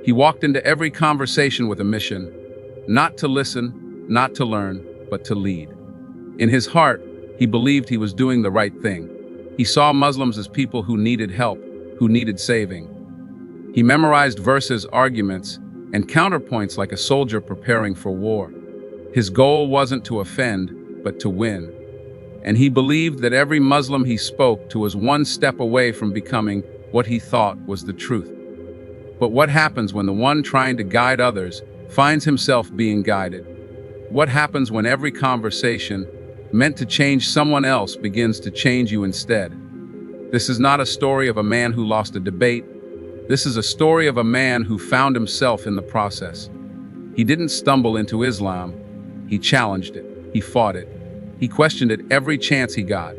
He walked into every conversation with a mission, not to listen, not to learn, but to lead. In his heart, he believed he was doing the right thing. He saw Muslims as people who needed help, who needed saving. He memorized verses, arguments, and counterpoints like a soldier preparing for war. His goal wasn't to offend, but to win. And he believed that every Muslim he spoke to was one step away from becoming what he thought was the truth. But what happens when the one trying to guide others finds himself being guided? What happens when every conversation meant to change someone else begins to change you instead? This is not a story of a man who lost a debate. This is a story of a man who found himself in the process. He didn't stumble into Islam. He challenged it. He fought it. He questioned it every chance he got.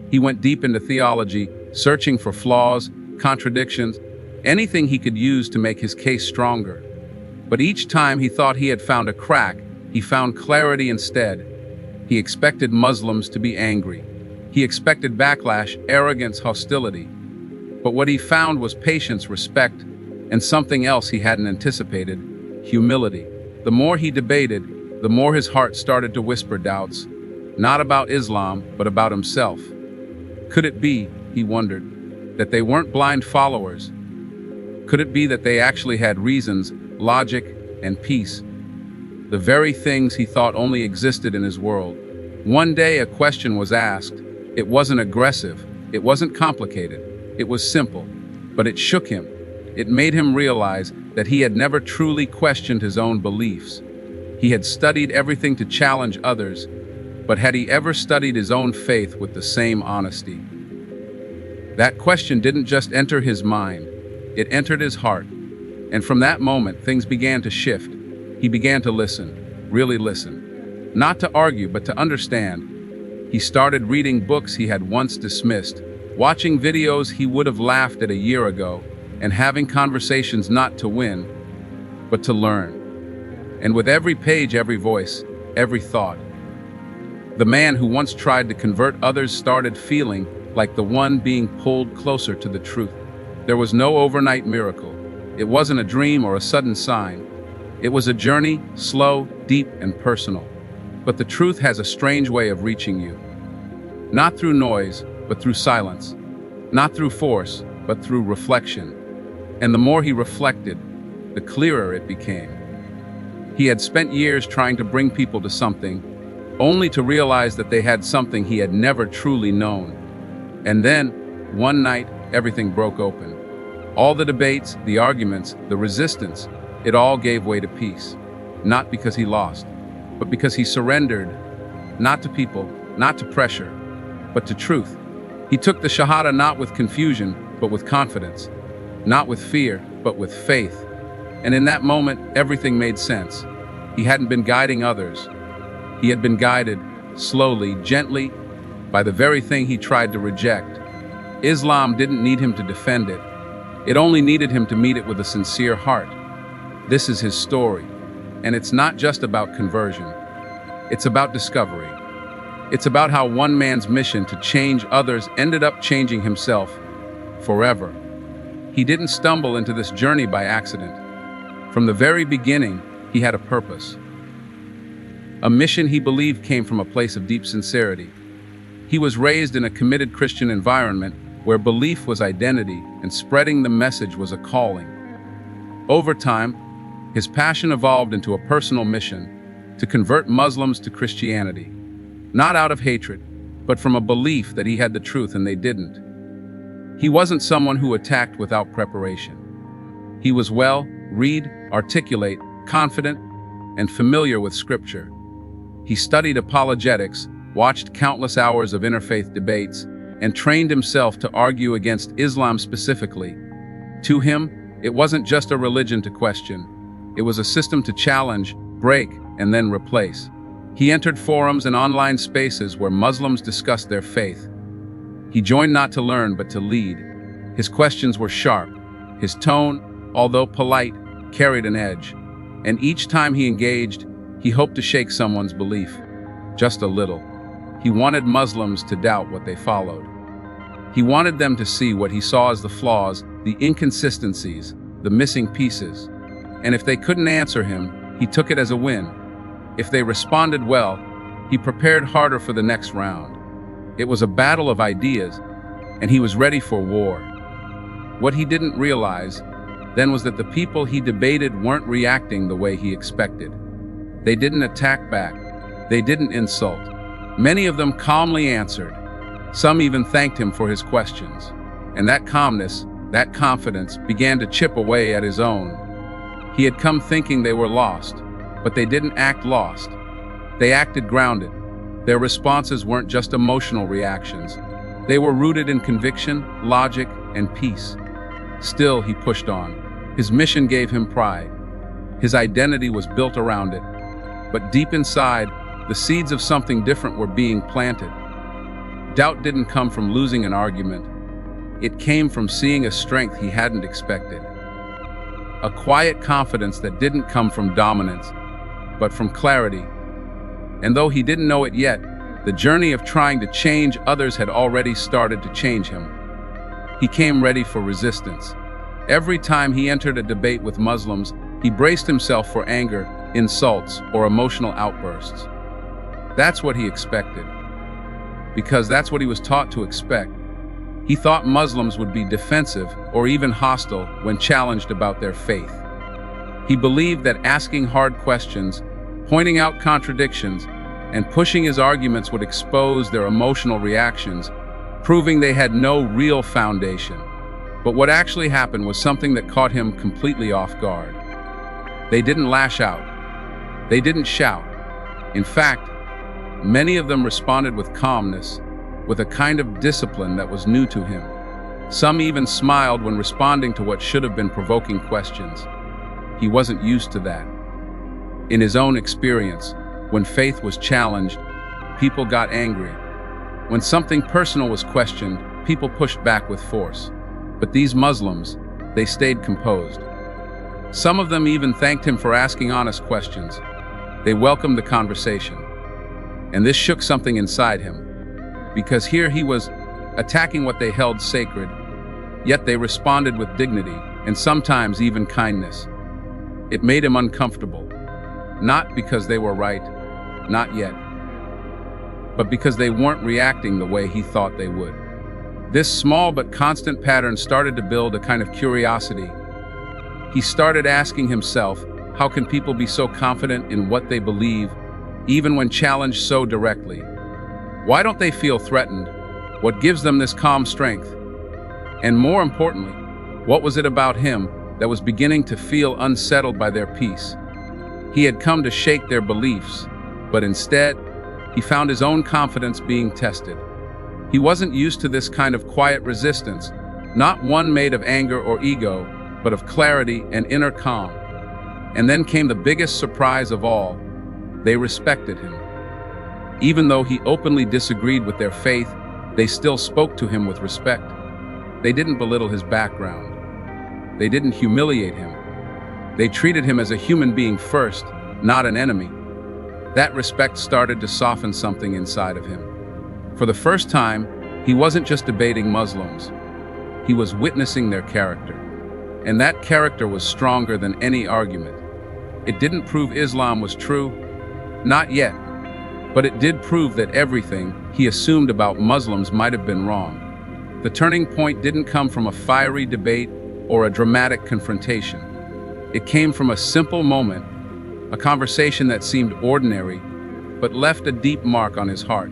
He went deep into theology, searching for flaws, contradictions, anything he could use to make his case stronger. But each time he thought he had found a crack, he found clarity instead. He expected Muslims to be angry. He expected backlash, arrogance, hostility. But what he found was patience, respect, and something else he hadn't anticipated: humility. The more he debated, the more his heart started to whisper doubts, not about Islam, but about himself. Could it be, he wondered, that they weren't blind followers? Could it be that they actually had reasons, logic, and peace? The very things he thought only existed in his world. One day a question was asked. It wasn't aggressive. It wasn't complicated. It was simple. But it shook him. It made him realize that he had never truly questioned his own beliefs. He had studied everything to challenge others, but had he ever studied his own faith with the same honesty? That question didn't just enter his mind. It entered his heart. And from that moment, things began to shift. He began to listen, really listen. Not to argue, but to understand. He started reading books he had once dismissed, watching videos he would have laughed at a year ago, and having conversations not to win, but to learn. And with every page, every voice, every thought, the man who once tried to convert others started feeling like the one being pulled closer to the truth. There was no overnight miracle. It wasn't a dream or a sudden sign. It was a journey, slow, deep, and personal. But the truth has a strange way of reaching you. Not through noise, but through silence. Not through force, but through reflection. And the more he reflected, the clearer it became. He had spent years trying to bring people to something, only to realize that they had something he had never truly known. And then, one night, everything broke open. All the debates, the arguments, the resistance, it all gave way to peace. Not because he lost, but because he surrendered, not to people, not to pressure, but to truth. He took the Shahada not with confusion, but with confidence. Not with fear, but with faith. And in that moment, everything made sense. He hadn't been guiding others. He had been guided, slowly, gently, by the very thing he tried to reject. Islam didn't need him to defend it. It only needed him to meet it with a sincere heart. This is his story, and it's not just about conversion. It's about discovery. It's about how one man's mission to change others ended up changing himself forever. He didn't stumble into this journey by accident. From the very beginning, he had a purpose. A mission he believed came from a place of deep sincerity. He was raised in a committed Christian environment where belief was identity and spreading the message was a calling. Over time, his passion evolved into a personal mission to convert Muslims to Christianity, not out of hatred, but from a belief that he had the truth and they didn't. He wasn't someone who attacked without preparation. He was read, articulate, confident, and familiar with Scripture. He studied apologetics, watched countless hours of interfaith debates, and trained himself to argue against Islam specifically. To him, it wasn't just a religion to question. It was a system to challenge, break, and then replace. He entered forums and online spaces where Muslims discussed their faith. He joined not to learn, but to lead. His questions were sharp. His tone, although polite, carried an edge. And each time he engaged, he hoped to shake someone's belief. Just a little. He wanted Muslims to doubt what they followed. He wanted them to see what he saw as the flaws, the inconsistencies, the missing pieces. And if they couldn't answer him, he took it as a win. If they responded well, he prepared harder for the next round. It was a battle of ideas, and he was ready for war. What he didn't realize then was that the people he debated weren't reacting the way he expected. They didn't attack back. They didn't insult. Many of them calmly answered. Some even thanked him for his questions. And that calmness, that confidence, began to chip away at his own. He had come thinking they were lost, but they didn't act lost. They acted grounded. Their responses weren't just emotional reactions. They were rooted in conviction, logic, and peace. Still, he pushed on. His mission gave him pride. His identity was built around it. But deep inside, the seeds of something different were being planted. Doubt didn't come from losing an argument. It came from seeing a strength he hadn't expected. A quiet confidence that didn't come from dominance, but from clarity. And though he didn't know it yet, the journey of trying to change others had already started to change him. He came ready for resistance. Every time he entered a debate with Muslims, he braced himself for anger, insults, or emotional outbursts. That's what he expected, because that's what he was taught to expect. He thought Muslims would be defensive or even hostile when challenged about their faith. He believed that asking hard questions, pointing out contradictions, and pushing his arguments would expose their emotional reactions, proving they had no real foundation. But what actually happened was something that caught him completely off guard. They didn't lash out. They didn't shout. In fact, many of them responded with calmness, with a kind of discipline that was new to him. Some even smiled when responding to what should have been provoking questions. He wasn't used to that. In his own experience, when faith was challenged, people got angry. When something personal was questioned, people pushed back with force. But these Muslims, they stayed composed. Some of them even thanked him for asking honest questions. They welcomed the conversation. And this shook something inside him, because here he was attacking what they held sacred, yet they responded with dignity and sometimes even kindness. It made him uncomfortable, not because they were right, not yet, but because they weren't reacting the way he thought they would. This small but constant pattern started to build a kind of curiosity. He started asking himself, how can people be so confident in what they believe, even when challenged so directly? Why don't they feel threatened? What gives them this calm strength? And more importantly, what was it about him that was beginning to feel unsettled by their peace? He had come to shake their beliefs, but instead, he found his own confidence being tested. He wasn't used to this kind of quiet resistance, not one made of anger or ego, but of clarity and inner calm. And then came the biggest surprise of all. They respected him. Even though he openly disagreed with their faith, they still spoke to him with respect. They didn't belittle his background. They didn't humiliate him. They treated him as a human being first, not an enemy. That respect started to soften something inside of him. For the first time, he wasn't just debating Muslims. He was witnessing their character. And that character was stronger than any argument. It didn't prove Islam was true, not yet, but it did prove that everything he assumed about Muslims might have been wrong. The turning point didn't come from a fiery debate or a dramatic confrontation. It came from a simple moment, a conversation that seemed ordinary, but left a deep mark on his heart.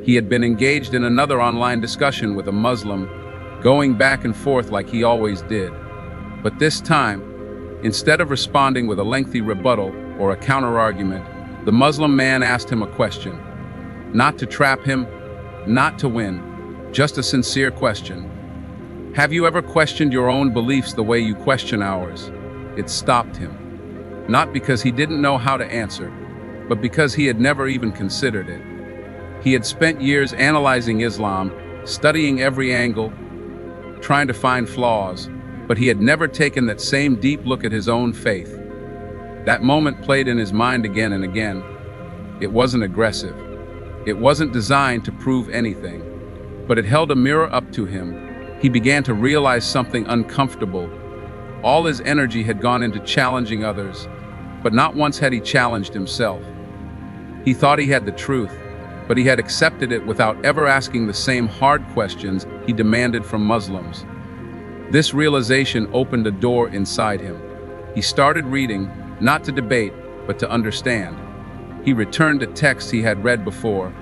He had been engaged in another online discussion with a Muslim, going back and forth like he always did. But this time, instead of responding with a lengthy rebuttal or a counter-argument, the Muslim man asked him a question. Not to trap him, not to win, just a sincere question. Have you ever questioned your own beliefs the way you question ours? It stopped him. Not because he didn't know how to answer, but because he had never even considered it. He had spent years analyzing Islam, studying every angle, trying to find flaws, but he had never taken that same deep look at his own faith. That moment played in his mind again and again. It wasn't aggressive. It wasn't designed to prove anything, but it held a mirror up to him. He began to realize something uncomfortable. All his energy had gone into challenging others, but not once had he challenged himself. He thought he had the truth, but he had accepted it without ever asking the same hard questions he demanded from Muslims. This realization opened a door inside him. He started reading, not to debate, but to understand. He returned to texts he had read before,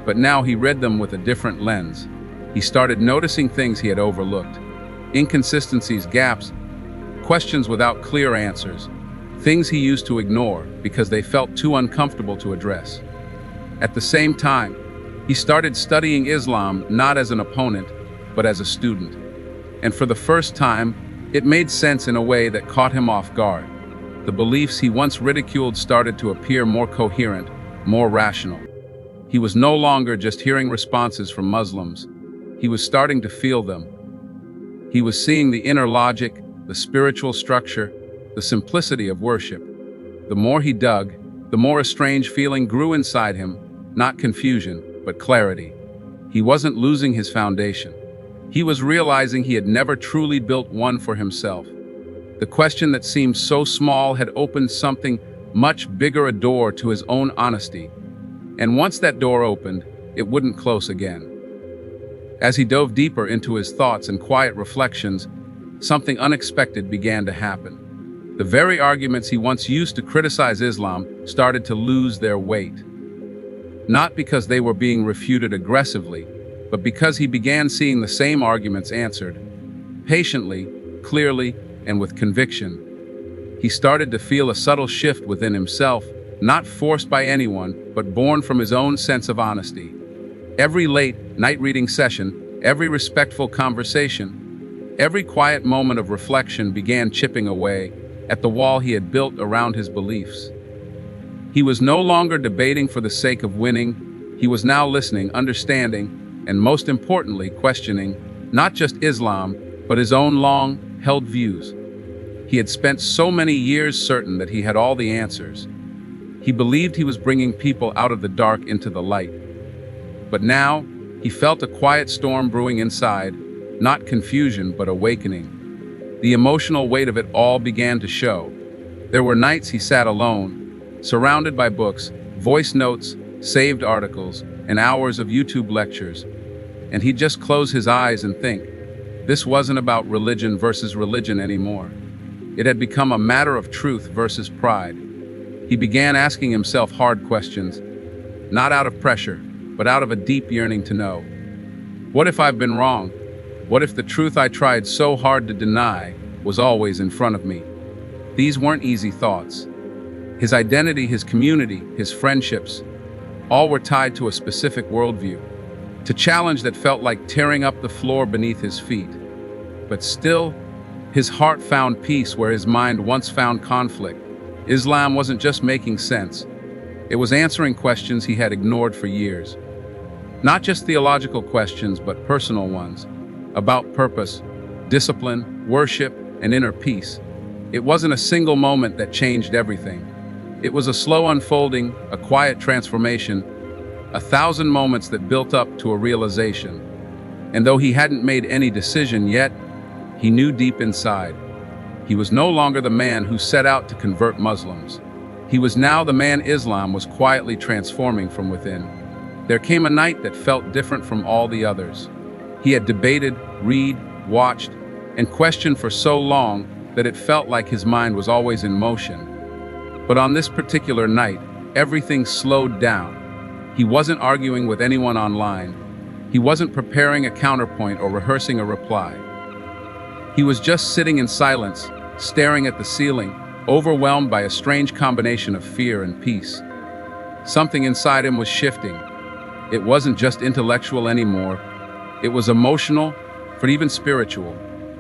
but now he read them with a different lens. He started noticing things he had overlooked. Inconsistencies, gaps, questions without clear answers, things he used to ignore because they felt too uncomfortable to address. At the same time, he started studying Islam not as an opponent, but as a student. And for the first time, it made sense in a way that caught him off guard. The beliefs he once ridiculed started to appear more coherent, more rational. He was no longer just hearing responses from Muslims. He was starting to feel them. He was seeing the inner logic, the spiritual structure, the simplicity of worship. The more he dug, the more a strange feeling grew inside him, not confusion, but clarity. He wasn't losing his foundation. He was realizing he had never truly built one for himself. The question that seemed so small had opened something much bigger, a door to his own honesty. And once that door opened, it wouldn't close again. As he dove deeper into his thoughts and quiet reflections, something unexpected began to happen. The very arguments he once used to criticize Islam started to lose their weight. Not because they were being refuted aggressively, but because he began seeing the same arguments answered, patiently, clearly, and with conviction. He started to feel a subtle shift within himself, not forced by anyone, but born from his own sense of honesty. Every late night reading session, every respectful conversation, every quiet moment of reflection began chipping away at the wall he had built around his beliefs. He was no longer debating for the sake of winning. He was now listening, understanding, and most importantly, questioning not just Islam, but his own long-held views. He had spent so many years certain that he had all the answers. He believed he was bringing people out of the dark into the light. But now, he felt a quiet storm brewing inside, not confusion, but awakening. The emotional weight of it all began to show. There were nights he sat alone, surrounded by books, voice notes, saved articles, and hours of YouTube lectures. And he'd just close his eyes and think, this wasn't about religion versus religion anymore. It had become a matter of truth versus pride. He began asking himself hard questions, not out of pressure, but out of a deep yearning to know. What if I've been wrong? What if the truth I tried so hard to deny was always in front of me? These weren't easy thoughts. His identity, his community, his friendships, all were tied to a specific worldview, to challenge that felt like tearing up the floor beneath his feet. But still, his heart found peace where his mind once found conflict. Islam wasn't just making sense. It was answering questions he had ignored for years. Not just theological questions, but personal ones, about purpose, discipline, worship, and inner peace. It wasn't a single moment that changed everything. It was a slow unfolding, a quiet transformation, 1,000 moments that built up to a realization. And though he hadn't made any decision yet, he knew deep inside. He was no longer the man who set out to convert Muslims. He was now the man Islam was quietly transforming from within. There came a night that felt different from all the others. He had debated, read, watched, and questioned for so long that it felt like his mind was always in motion. But on this particular night, everything slowed down. He wasn't arguing with anyone online. He wasn't preparing a counterpoint or rehearsing a reply. He was just sitting in silence, staring at the ceiling, overwhelmed by a strange combination of fear and peace. Something inside him was shifting. It wasn't just intellectual anymore. It was emotional, but even spiritual.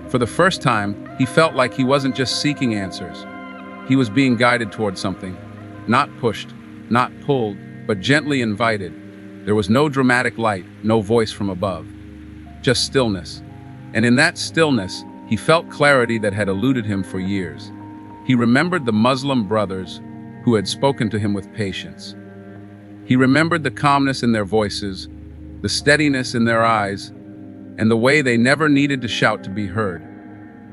For the first time, he felt like he wasn't just seeking answers. He was being guided toward something, not pushed, not pulled, but gently invited. There was no dramatic light, no voice from above, just stillness. And in that stillness, he felt clarity that had eluded him for years. He remembered the Muslim brothers who had spoken to him with patience. He remembered the calmness in their voices, the steadiness in their eyes, and the way they never needed to shout to be heard.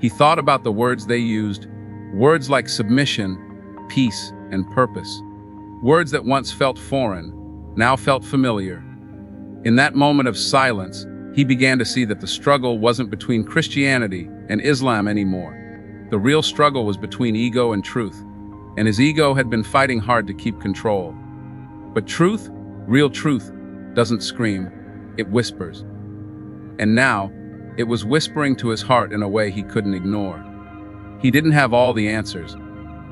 He thought about the words they used, words like submission, peace, and purpose. Words that once felt foreign, now felt familiar. In that moment of silence, he began to see that the struggle wasn't between Christianity and Islam anymore. The real struggle was between ego and truth, and his ego had been fighting hard to keep control. But truth, real truth, doesn't scream, it whispers. And now, it was whispering to his heart in a way he couldn't ignore. He didn't have all the answers,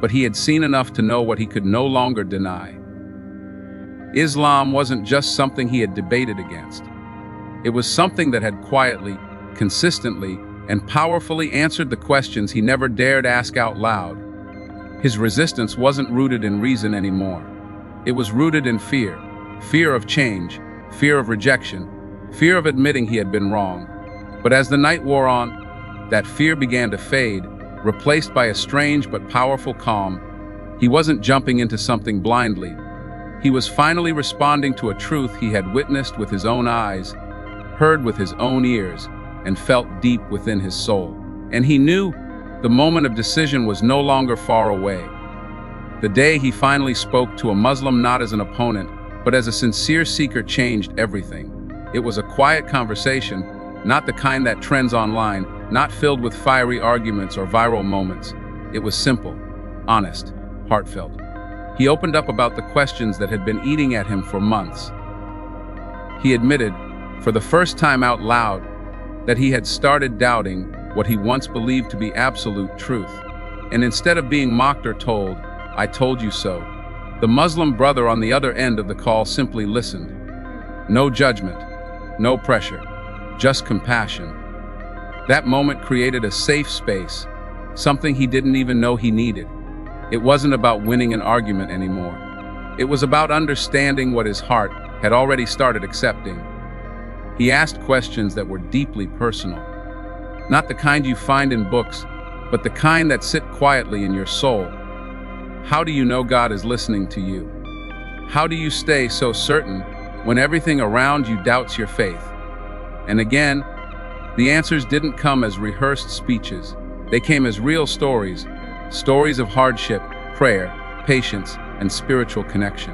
but he had seen enough to know what he could no longer deny. Islam wasn't just something he had debated against. It was something that had quietly, consistently, and powerfully answered the questions he never dared ask out loud. His resistance wasn't rooted in reason anymore. It was rooted in fear. Fear of change, fear of rejection, fear of admitting he had been wrong. But as the night wore on, that fear began to fade, replaced by a strange but powerful calm. He wasn't jumping into something blindly. He was finally responding to a truth he had witnessed with his own eyes, heard with his own ears, and felt deep within his soul. And he knew the moment of decision was no longer far away. The day he finally spoke to a Muslim not as an opponent, but as a sincere seeker changed everything. It was a quiet conversation, not the kind that trends online, not filled with fiery arguments or viral moments. It was simple, honest, heartfelt. He opened up about the questions that had been eating at him for months. He admitted, for the first time out loud, that he had started doubting what he once believed to be absolute truth. And instead of being mocked or told, "I told you so," the Muslim brother on the other end of the call simply listened. No judgment, no pressure, just compassion. That moment created a safe space, something he didn't even know he needed. It wasn't about winning an argument anymore. It was about understanding what his heart had already started accepting. He asked questions that were deeply personal. Not the kind you find in books, but the kind that sit quietly in your soul. How do you know God is listening to you? How do you stay so certain when everything around you doubts your faith? And again, the answers didn't come as rehearsed speeches. They came as real stories, stories of hardship, prayer, patience, and spiritual connection.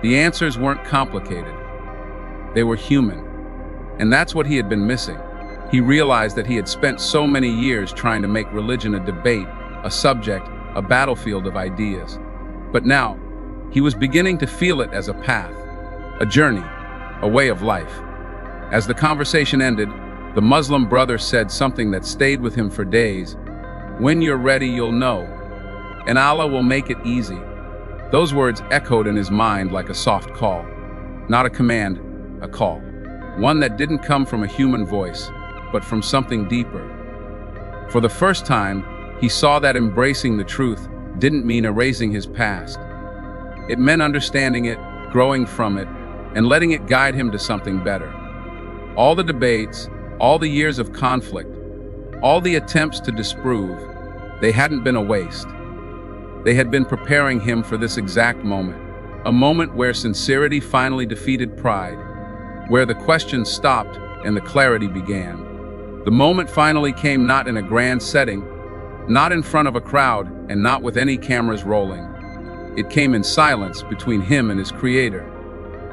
The answers weren't complicated. They were human. And that's what he had been missing. He realized that he had spent so many years trying to make religion a debate, a subject, a battlefield of ideas. But now, he was beginning to feel it as a path, a journey, a way of life. As the conversation ended, the Muslim brother said something that stayed with him for days. "When you're ready, you'll know. And Allah will make it easy." Those words echoed in his mind like a soft call. Not a command, a call. One that didn't come from a human voice, but from something deeper. For the first time, he saw that embracing the truth didn't mean erasing his past. It meant understanding it, growing from it, and letting it guide him to something better. All the debates, all the years of conflict, all the attempts to disprove, they hadn't been a waste. They had been preparing him for this exact moment, a moment where sincerity finally defeated pride, where the questions stopped and the clarity began. The moment finally came not in a grand setting, not in front of a crowd, and not with any cameras rolling. It came in silence between him and his Creator.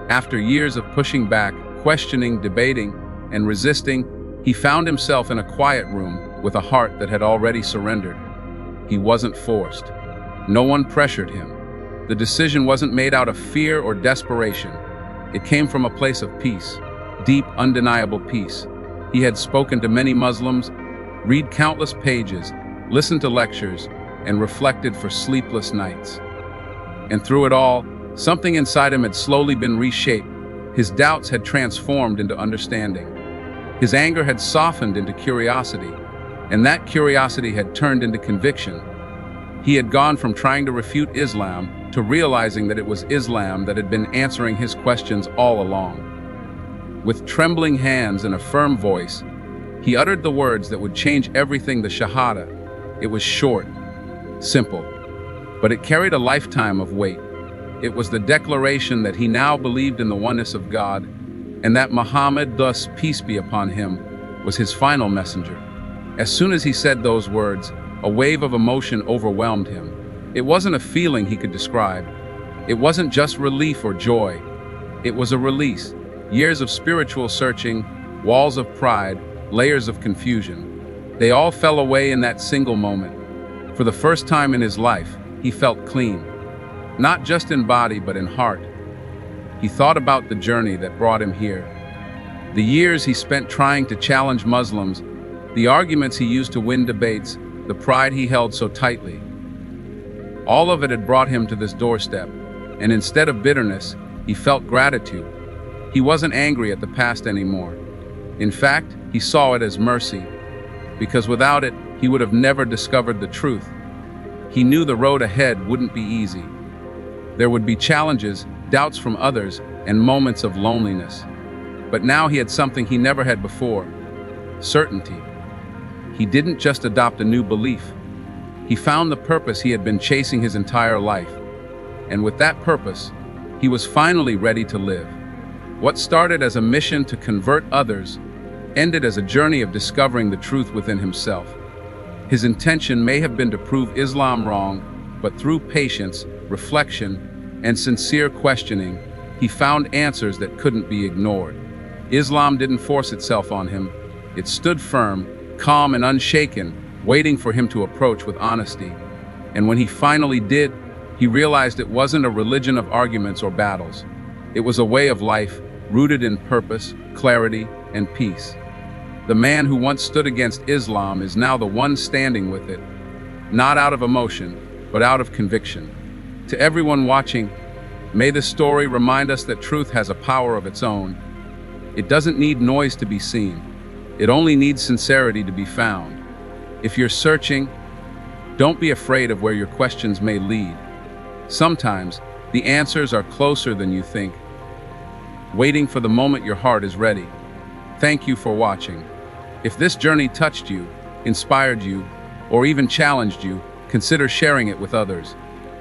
After years of pushing back, questioning, debating, and resisting, he found himself in a quiet room with a heart that had already surrendered. He wasn't forced. No one pressured him. The decision wasn't made out of fear or desperation. It came from a place of peace, deep, undeniable peace. He had spoken to many Muslims, read countless pages, listened to lectures, and reflected for sleepless nights. And through it all, something inside him had slowly been reshaped. His doubts had transformed into understanding. His anger had softened into curiosity, and that curiosity had turned into conviction. He had gone from trying to refute Islam to realizing that it was Islam that had been answering his questions all along. With trembling hands and a firm voice, he uttered the words that would change everything, the Shahada. It was short, simple, but it carried a lifetime of weight. It was the declaration that he now believed in the oneness of God, and that Muhammad, thus peace be upon him, was his final messenger. As soon as he said those words, a wave of emotion overwhelmed him. It wasn't a feeling he could describe. It wasn't just relief or joy. It was a release. Years of spiritual searching, walls of pride, layers of confusion. They all fell away in that single moment. For the first time in his life, he felt clean. Not just in body, but in heart. He thought about the journey that brought him here. The years he spent trying to challenge Muslims, the arguments he used to win debates, the pride he held so tightly. All of it had brought him to this doorstep, and instead of bitterness, he felt gratitude. He wasn't angry at the past anymore. In fact, he saw it as mercy, because without it, he would have never discovered the truth. He knew the road ahead wouldn't be easy. There would be challenges, doubts from others, and moments of loneliness. But now he had something he never had before: certainty. He didn't just adopt a new belief. He found the purpose he had been chasing his entire life. And with that purpose, he was finally ready to live. What started as a mission to convert others ended as a journey of discovering the truth within himself. His intention may have been to prove Islam wrong, but through patience, reflection, and sincere questioning, he found answers that couldn't be ignored. Islam didn't force itself on him. It stood firm, calm and unshaken, waiting for him to approach with honesty. And when he finally did, he realized it wasn't a religion of arguments or battles. It was a way of life rooted in purpose, clarity, and peace. The man who once stood against Islam is now the one standing with it, not out of emotion, but out of conviction. To everyone watching, may this story remind us that truth has a power of its own. It doesn't need noise to be seen. It only needs sincerity to be found. If you're searching, don't be afraid of where your questions may lead. Sometimes, the answers are closer than you think, waiting for the moment your heart is ready. Thank you for watching. If this journey touched you, inspired you, or even challenged you, consider sharing it with others.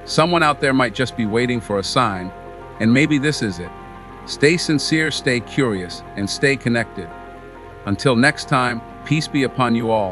Someone out there might just be waiting for a sign, and maybe this is it. Stay sincere, stay curious, and stay connected. Until next time, peace be upon you all.